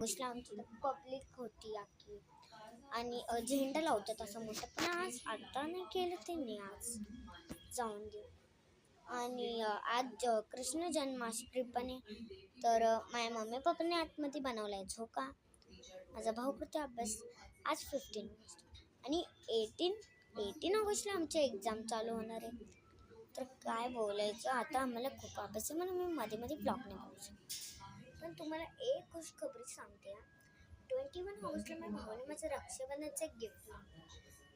Mostly आमची public होती अख्खी आणि झेंडा लावतात असं मोठं, पण आता नाही केलं त्यांनी, आज जाऊन दे. आणि आज कृष्ण जन्माष्टमी पण आहे, तर माझ्या मम्मी पप्पाने आतमध्ये बनवलाय झोका. माझा भाऊ करतो अभ्यास. आज 15 ऑगस्ट आणि 18 ऑगस्टला आमच्या एक्झाम चालू होणार आहे. तर काय बोलायचं, आता आम्हाला खूप अभ्यास आहे म्हणून मी मध्ये मध्ये ब्लॉग नाही बोलू शकत. पण तुम्हाला एक खुशखबरी सांगते. 21 ऑगस्टला माझ्या भावाने माझं रक्षाबंधनचं एक गिफ्ट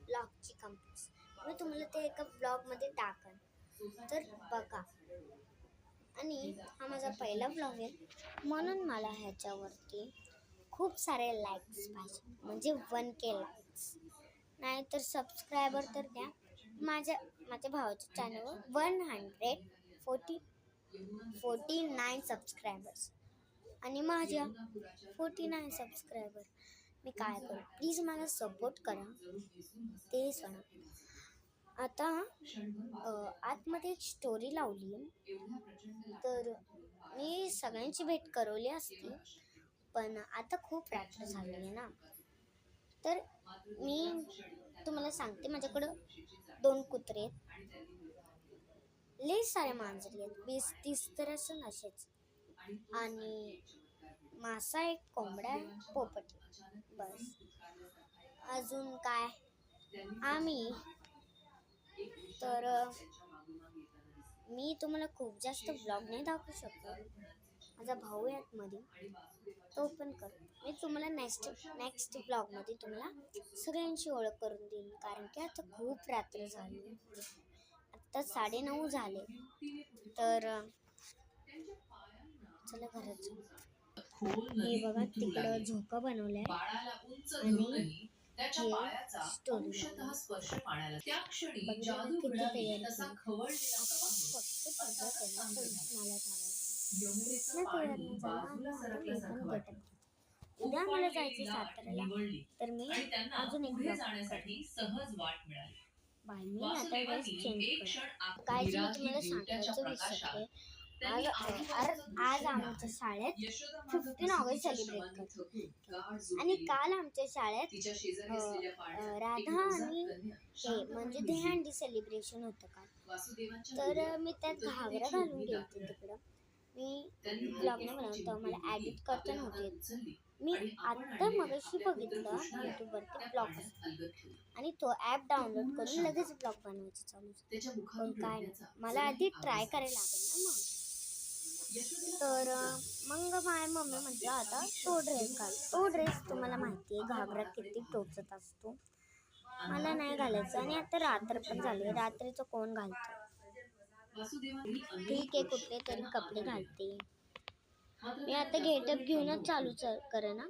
ब्लॉगची कंपोज. मी तुम्हाला ते एका ब्लॉगमध्ये टाकन, तर बघा. आणि हा माझा पहिला ब्लॉग आहे म्हणून मला ह्याच्यावरती खूप सारे लाईक्स पाहिजे, म्हणजे 1K लाईक्स. नाहीतर सबस्क्रायबर तर द्या. माझ्या भावाच्या चॅनलवर 149 सबस्क्रायबर्स आणि माझ्या 49 सबस्क्रायबर. मी काय करू, प्लीज मला सपोर्ट करा. ते सांगा. आता आतमध्ये एक स्टोरी लावली, तर मी सगळ्यांची भेट करवली असती, पण आता खूप रात्र झाली आहे ना. तर मी तुम्हाला सांगते, माझ्याकडं 2 कुत्रे आहेत, लई सारे मांजरी आहेत, 20-30 तर असं नसेच, आणि मासा एक, कोंबडा, पोपट, बस. अजून काय, आम्ही तर मी तुम्हाला खूप जास्त ब्लॉग नाही दाखवू शकतो. माझा भाऊ आहे आतमध्ये, तो पण करतो. मी तुम्हाला नेक्स्ट ब्लॉगमध्ये तुम्हाला सगळ्यांची ओळख करून देईन, कारण की आता खूप रात्र झाली. आत्ता 9:30 झाले, तर चला घरात जाऊ. हे बघा, तिकडं झोका बनवलाय आणि हे स्टोरी किती तयारी उद्या मला जायचं साताऱ्याला, तर मी अजून एक बाई, मी आता ड्रेस चेंज करते. काय जे मी तुम्हाला सांगायचं विसरले, आज आमच्या शाळेत 15 ऑगस्ट सेलिब्रेट करतो, आणि काल आमच्या शाळेत राधा आणि हे म्हणजे दहीहंडी सेलिब्रेशन होतं काल. तर मी त्यात घागरा घालून गेलते तिकडं. मी ब्लॉग नाही बनवतो, मला एडिट करता नव्हते. मी आत्ता मगाशी बघितलं यूट्यूबवरती ब्लॉग, आणि तो ॲप डाउनलोड करून लगेच ब्लॉग बनवायचं चालू. पण काय नाही, मला आधी ट्राय करायला लागेल ना मग. तर मग माझी मम्मी म्हणते आता तो ड्रेस घाल. तो ड्रेस तुम्हाला माहिती आहे घागरा किती टोचत असतो, मला नाही घालायचं. आणि आता रात्र पण झाली, रात्रीचं कोण घालतं. ठीक आहे, कुठले तरी कपडे घालते मी. आता गेटअप घेऊनच चालू करे ना.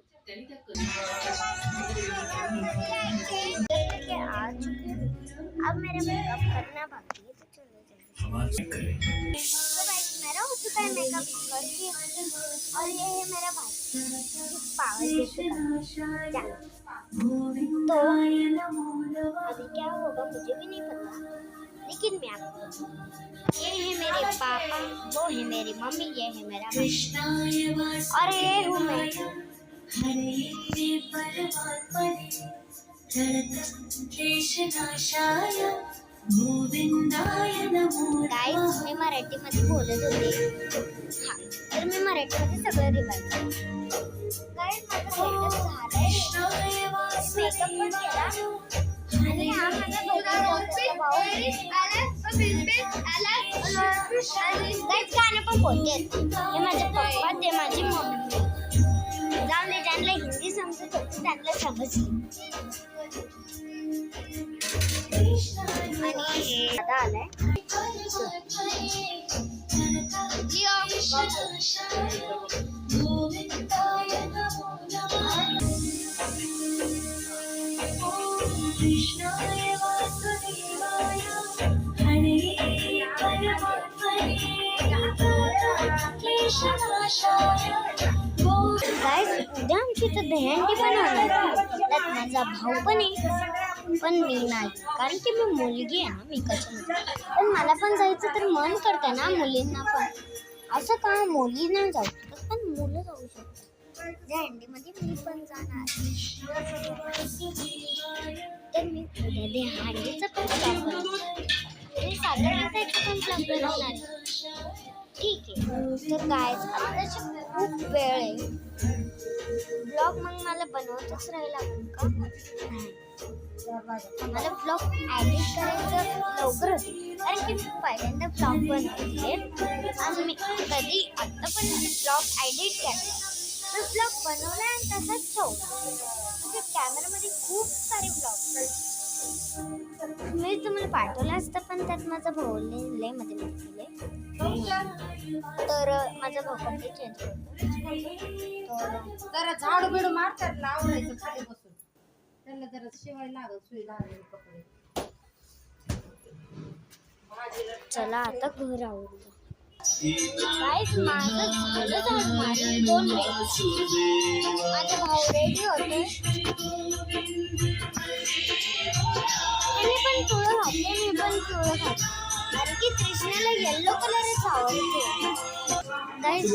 अब मेरा मेकअप करना बाकी है, तो चलो मेरा हो चुका है मेकअप करके, और ये है मेरा भाई पावर तो अभी क्या होगा मुझे भी नहीं पता, लेकिन मैं आपको, ये है मेरे पापा, वो है मेरी मम्मी, ये है मेरा भाई, और ये हूँ मैं. गाइस, मी मराठीमध्ये बोलत होते. हा, तर मी मराठीमध्ये सगळं रिवाइज केलं. गाइस, माझं मेकअप झालंय, मेकअप पण केला, आणि हा माझा गाइस गाणं पण बोलते. हे माझे पप्पा, ते माझी मम्मी. जाऊन दे, ज्यांना हिंदी समजत होती त्यांना समजली. आणि हे दादा आलाय. गाइस, उद्या आमची तर दहीहंडी पण होणार. त्यात माझा भाऊ पण आहे, पण मी नाही, कारण की मी मुलगी आहे ना. मी कशाला, पण मला पण जायचं तर मन करतं ना मुलींना पण. असं का मुली नाही जाऊ शकत, पण मुलं जाऊ शकतात. माझ्या हंडीमध्ये मी पण जाणार. तर मी उद्या हंडीचं पण ब्लॉग बनवणार आणि सागर टाकायचं पण ब्लॉग बनवणार. ठीक आहे. तर गायज आत्ताची खूप वेळ आहे. ब्लॉग मग मला बनवतच राहायला लागेल का? नाही, मला ब्लॉग एडिट करायचं लवकर होते, कारण की मी पहिल्यांदा ब्लॉग बनवते आणि मी कधी आत्ता पण ब्लॉग एडिट केला तर ब्लॉग बनवला आणि तसाच ठेवला. म्हणजे कॅमेरामध्ये खूप सारे ब्लॉग मी तुम्हाला पाठवलं असतं, पण त्यात माझा भाऊ लय मध्ये दिले, तर माझा भाऊ कपडे चेंज करतो. जरा झाडू बिडू मारतात ना, आवडायचं खाली बसून त्यांना जरा शिवाय लागत सुई लागले कपडे. चला आता घर आवडलं. गाईस माझं झालं झाडू मारून 2 मिनिट. माझे भाऊ रेडी होते. मी पण पिवळं घातले, मी पण पिवळं घातले, कारण की कृष्णाला येल्लो कलरच आवडते. गाईस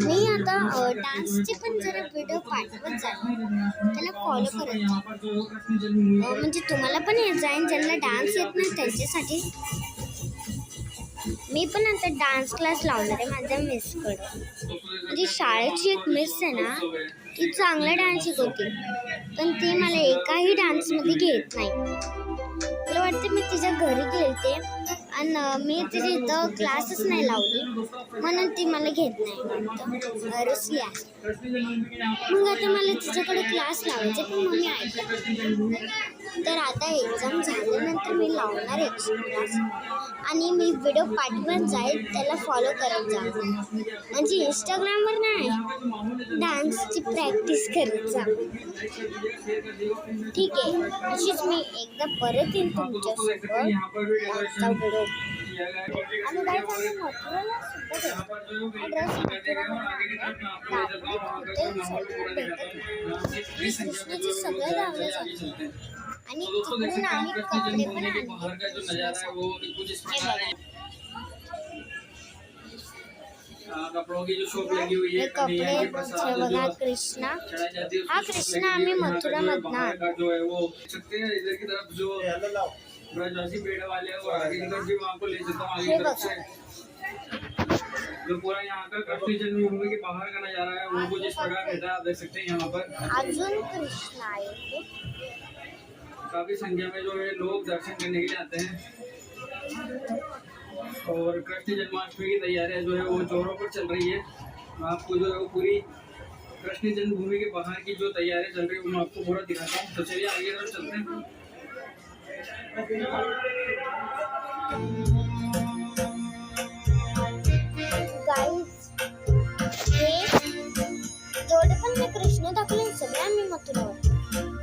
मी आता डान्सचे पण जरा व्हिडिओ पाठवत जाईल, त्याला फॉलो करत जा. म्हणजे तुम्हाला पण येत जाईन, ज्यांना डान्स येत नाही त्यांच्यासाठी. मी पण आता डान्स क्लास लावणार आहे माझ्या मिसकडं. म्हणजे शाळेची एक मिस आहे ना, ती चांगला डान्स शिकवते, पण ती मला एकाही डान्समध्ये घेत नाही. मला वाटतं मी तिच्या घरी गेलते आणि मी तिच्या इथं क्लासच नाही लावली, म्हणून ती मला घेत नाही वाटतं, रुसली आहे. मग आता मला तिच्याकडे क्लास लावायचे, पण मग मी ऐकत. तर आता एक्झाम झाल्यानंतर मी लावणार आहे क्लास आणि मी व्हिडिओ पाठवत जाईल, त्याला फॉलो करत जा. म्हणजे इंस्टाग्रामवर नाही, डान्सची प्रॅक्टिस करत जा. ठीक आहे. अशीच मी एकदा परत येईन तुमच्यासोबत डान्सचा व्हिडिओ. आणि गाईज आम्ही मथुराला सुद्धा कृष्णाची सगळं लावलं जातं आणि तिकडून आम्ही कपडे पण आणले. कपड़ों की जो शॉप लगी हुई है कपड़े बघा कृष्णा. हा कृष्णा आम्ही मथुरा मधनं जो है वो सकते हैं इधर की तरफ जो ब्रजवासी पेड़ वाले हैं वो आगे की तरफ भी मैं आपको ले चलता हूँ आगे की तरफ से. जो पूरा यहाँ का कृष्ण जन्मभूमि के बाहर का नजारा है वो कुछ इस प्रकार रहता है. आप देख सकते हैं यहाँ पर अजून कृष्णा आहे. काफी संख्या में जो है लोग दर्शन करने के लिए आते हैं और कृष्ण जन्माष्टमी की तैयारियां जो है वो जोरों पर चल रही है. आपको जो है वो पूरी कृष्ण जन्मभूमि के बाहर की जो तैयारियां चल रही है वो मैं आपको पूरा दिखाता हूँ. तो चलिए आगे तरफ चलते हैं. गाईज हे जेवढे पण मी कृष्ण दाखवले सगळे आम्ही मथुरावर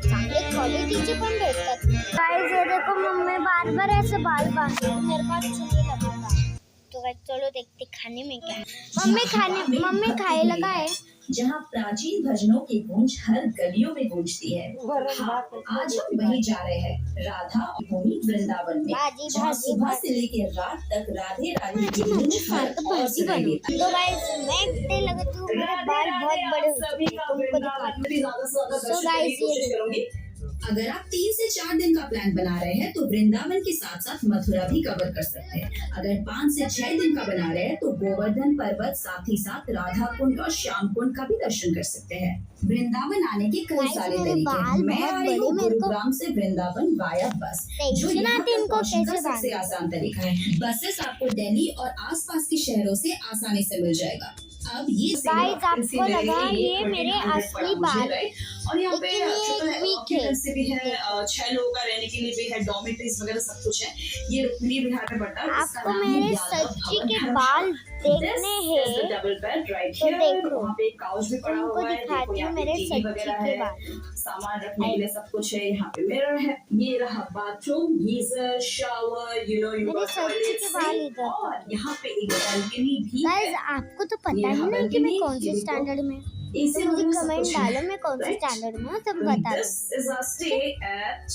चांगले क्वालिटीचे पण भेटतात. गाईज ये देखो मम्मी बार बार ऐसे बाल बांध रही है, मेरे को अच्छा नहीं लगता. तो गाइस चलो देखते खाने में क्या है. मम्मी खाएला काय है. जहाँ प्राचीन भजनों की गूंज हर गलियों में गूंजती है. आज हम वहीं जा रहे हैं, राधा भूमि वृंदावन में, जहाँ सुबह से लेकर रात तक राधे राधे की गूंज हर ओर सुनाई देती है. तो गाइस मैं इतने लगती हूँ, मेरे बाल बहुत बड़े हो चुके हैं, तुमको दिखाती हूँ. तो गाइस ये अगर आप 3 से 4 दिन का प्लान बना रहे हैं तो वृंदावन के साथ साथ मथुरा भी कवर कर सकते हैं. अगर 5 से 6 दिन का बना रहे हैं तो गोवर्धन पर्वत साथ ही साथ राधा कुंड और श्याम कुंड का भी दर्शन कर सकते हैं. वृंदावन आने के कई सारे तरीके हैं. मैं आई हूँ गुरुग्राम से वृंदावन वाया बस, जो यहाँ तक पहुंचने का सबसे आसान तरीका है. बसेस आपको दिल्ली और आसपास के शहरों से आसानी से मिल जाएगा. अब ये गाइस आपको लगा ये मेरे असली बाल, और यहाँ पे वीक से भी है, 6 लोगों का रहने के लिए भी है, डॉर्मेटरीज वगैरह सब कुछ है. ये रुक्मिणी विहार में पड़ता है. आपको मेरे सच्ची के बाल देखने हैं डबल बेड राइट तो हियर. देखो. वहाँ पे एक काउच भी पड़ा तुमको हुआ है. दिखाती देखो हूँ यहाँ पे मेरे टीवी सच्ची वगैरह के है, बाल. सामान रखने के लिए सब कुछ है. यहाँ पे मिरर है, ये रहा bathroom, geyser, shower, you know you मेरे सच्ची के बाल इधर. और यहाँ पे एक बालकनी भी गाइस है. आपको तो पता ही नहीं कि मैं कौन से स्टैंडर्ड में हूँ. तो मुझे कमेंट डालो मैं कौन से स्टैंडर्ड में हूँ, तब बता दो. This is our stay at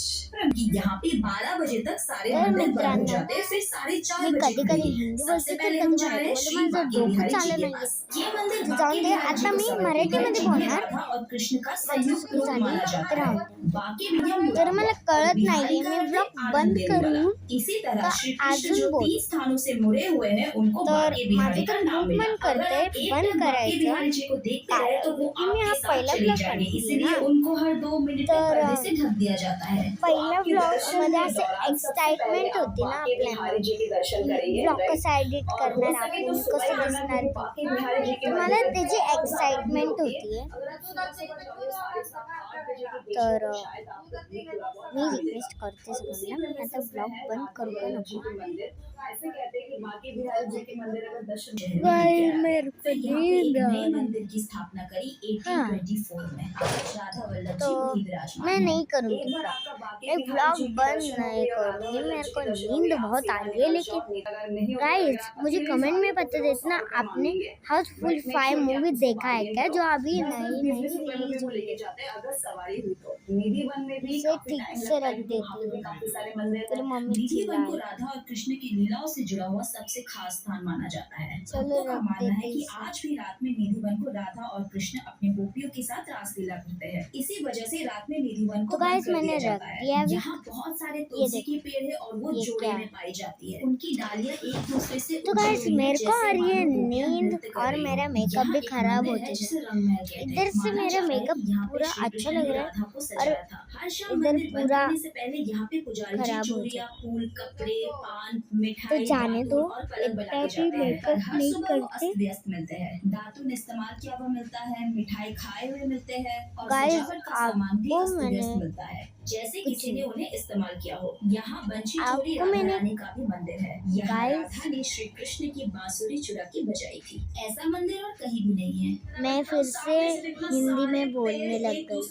कि यहाँ पे 12 बजे तक सारे तर मंदिर बंद हो मित्रांनो, जाते हैं, फिर 4:30 मी बजे कधी कधी खुलेंगे। हिंदी सबसे बोलते तर पहले कधी हम जा रहे हैं मराठी, श्री माझं बांके डोकं बिहारी जी चालत के नाहीये. पास। ये मंदिर जाऊन बांके दे, बिहारी जी आता को मी समर्पित मराठीमध्ये है, जिन्हें बोलणार. राधा और कृष्ण का माझी संयुक्त चुकी रूप झाली माना तर जाता राहू है। द्या. बांके बिहारी मुरादाबाद तर मला और कळत बिहारी नाहीये, का मी अर्थ है ब्लॉग आनंद बंद देने वाला। करू इसी तरह का श्री कृष्ण अजून जो बोलू. 3 स्थानों से मुड़े हुए हैं उनको तर बांके माझं बिहारी तर का नाम ब्लॉग मिला। बंद अगर करते, आप एक बंद बार बांके करायचं बिहारी जी को देखते रहे तो वो कारण की मी आपके हा साथ पहिला चले ब्लॉग जाएंगे, करते इसलिए ना. उनको हर 2 मिनट में तर पर्दे से ढक दिया जाता है। पहिल्या आपके ब्लॉग दर्शन मध्ये के असे दौरान सबसे पहले एक्साइटमेंट आप होती ना बांके बिहारी जी के दर्शन करेंगे, ब्लॉग राइट? कसा एडिट और हो करणार सके तो आपण, सुबह कसं आना, दिसणार क्योंकि ते. बांके बिहारी जी के तर मला मंदिर में त्याची बहुत ज्यादा भीड़ एक्साइटमेंट होती है। होती आहे. अगर आप सुबह से पहुंचोगे 7:30, 8 बजे के बीच तर में, तो शायद आपको भी थोड़ा बहुत मी आराम रिक्वेस्ट मिलेगा। करते और उसी सगळ्यांना, मी तरह आता से ब्लॉग है बंद करू का बांके बिहारी जी नको. के मंदिर। ऐसे कहते हैं कि बांके बिहारी जी के मंदिर अगर दर्शन नहीं गाइस किया है, मेरे को फिर यहाँ पे नींद एक आ नए रही. मंदिर की स्थापना करी 1824 में। राधा वल्लभ तो जी वहीं विराजमान मैं हैं। नहीं करूँगी एक बार ब्लॉग, आपका बांके मैं बिहारी ब्लॉग जी के बंद दर्शन हो नहीं गए और राधा करूँगी. वल्लभ मेरे जी को के दर्शन हो नींद गए, बहुत आपसे आ आने रही है, का लेकिन शौक नहीं, अगर नहीं होगा गाइस तो मुझे फिर कमेंट में इंसान को बता फिर वो देना, 100 रुपए आपने मांगेंगे। हाउसफुल 5 मूवी देखा है क्या, जो अभी नई नई रिलीज हुई लेके है. जाते हैं अगर सवारी हुई तो। निधि वन में भी इसे काफी ठीक टाइम से लगता है रख क्योंकि वहाँ पे देती भी हूँ. काफी सारे मंदिर तेरी हैं। मम्मी निधि वन को चिल्लाए. राधा और कृष्ण की लीलाओं से जुड़ा हुआ सबसे खास स्थान माना जाता है। चलो भक्तों का रख मानना है देते कि इसे. आज भी रात में निधि वन को राधा और कृष्ण अपने गोपियों के साथ रासलीला करते हैं। इसी वजह से रात में निधि वन को तो बंद गाइस कर मैंने दिया रख जाता दिया है। अभी. यहाँ बहुत सारे तुलसी के पेड़ है और वो ये जोड़े क्या में है? पाई जाती है। उनकी डालियाँ एक दूसरे से तो गाइस उलझी हुई हैं, मेरे को आ जैसे रही है मानो गोपियाँ नींद नृत्य कर और रही मेरा हों। मेकअप यहाँ भी एक खराब मंदिर हो है चुका जिसे है. रंगमहल कहते हैं। इधर से माना मेरा जाता है मेकअप कि यहाँ पे पूरा श्री अच्छा कृष्ण लग ने रहा है राधा को और सजाया था। हर शाम इधर मंदिर बंद पूरा करने से पहले यहाँ पे पुजारी जी खराब हो चूड़ियाँ, जाता. फूल, कपड़े, पान, तो मिठाई, जाने दो, दातुन और कलर बना इतना के भी जाते हैं। मेकअप हर नहीं सुबह वो करते. अस्त व्यस्त मिलते हैं। दातुन इस्तेमाल किया हुआ मिलता है, मिठाई खाए हुए मिलते हैं और गाइस सजावट का सामान भी आपको अस्त व्यस्त मैंने मिलता है, जैसे कुछ किसी ने उन्हें इस्तेमाल किया हो। यहाँ बंशी चोरी आपको राधा मैंने रानी का भी मंदिर है। यहाँ गाइस राधा ने श्री कृष्ण की बांसुरी चुरा के बजाई थी। ऐसा मंदिर और कहीं भी नहीं है। मैं फिर से हिंदी में बोलने लग गई.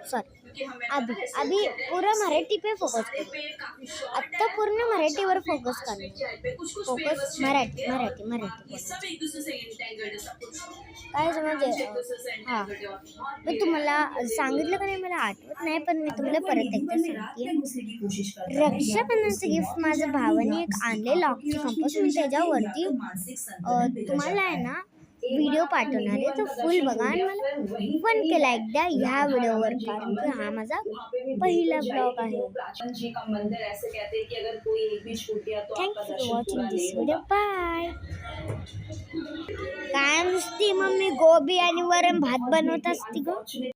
सॉरी. अभी पूरा मराठी पे फोकस करू. आता पूर्ण मराठीवर फोकस करणार. फोकस मराठी मराठी मराठी. काय म्हणजे हां, मी तुम्हाला सांगितलं का नाही मला आठवत नाही, पण मी तुम्हाला परत एकदा सांगते. रक्षाबंधनचं गिफ्ट माझ्या भावाने एक आणले लॉकची कंपास. मी त्याच्यावरती तुम्हाला आहे ना व्हिडिओ पाठवणार आहे, तर फुल बघा आणि मला 1K लाईक द्या ह्या व्हिडिओवर, कारण की हा माझा पहिला ब्लॉग आहे. Thanks for watching this video. Bye. काय नुसती मम्मी गोबी आणि वरण भात बनवत असती गं.